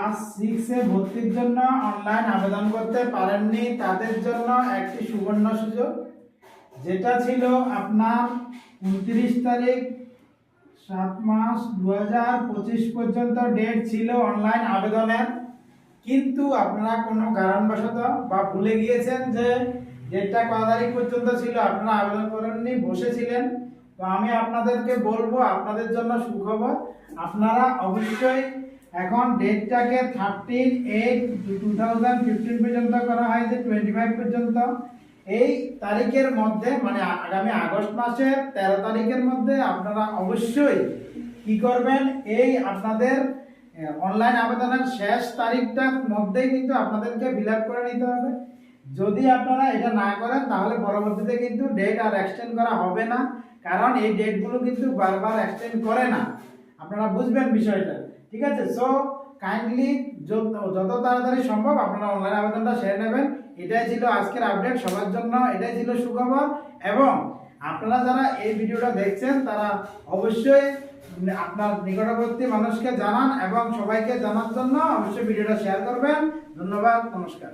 Class 6 এ ভর্তির জন্য online আবেদন করতে পারেননি তাদের জন্য একটি সুবর্ণ সুযোগ, যেটা ছিল আপনার 29 তারিখ 7 মাস 2025 পর্যন্ত ডেট ছিল অনলাইন আবেদনের। কিন্তু আপনারা কোনো কারণবশত বা ভুলে গিয়েছেন যে ডেটটা কত তারিখ পর্যন্ত ছিল, আপনারা আবেদন করেননি, বসেছিলেন। তো আমি আপনাদেরকে বলবো, আপনাদের জন্য সুখবর, আপনারা অবশ্যই এখন ডেটটাকে 13/8/2015 পর্যন্ত করা হয়েছে, 25 পর্যন্ত। এই তারিখের মধ্যে মানে আগামী আগস্ট মাসের 13 তারিখের মধ্যে আপনারা অবশ্যই কি করবেন, এই আপনাদের অনলাইন আবেদনের শেষ তারিখটার মধ্যেই কিন্তু আপনাদেরকে ফিল আপ করে নিতে হবে। যদি আপনারা এটা না করেন তাহলে পরবর্তীতে কিন্তু ডেট আর এক্সটেন্ড করা হবে না, কারণ এই ডেটগুলো কিন্তু বারবার এক্সটেন্ড করে না। আপনারা বুঝবেন বিষয়টা, ঠিক আছে? সো কাইন্ডলি যত তাড়াতাড়ি সম্ভব আপনারা অনলাইন আবেদনটা সেরে নেবেন। এটাই ছিল আজকের আপডেট সবার জন্য, এটাই ছিল সুখবর। এবং আপনারা যারা এই ভিডিওটা দেখছেন তারা অবশ্যই আপনার নিকটবর্তী মানুষকে জানান এবং সবাইকে জানার জন্য অবশ্যই ভিডিওটা শেয়ার করবেন। ধন্যবাদ, নমস্কার।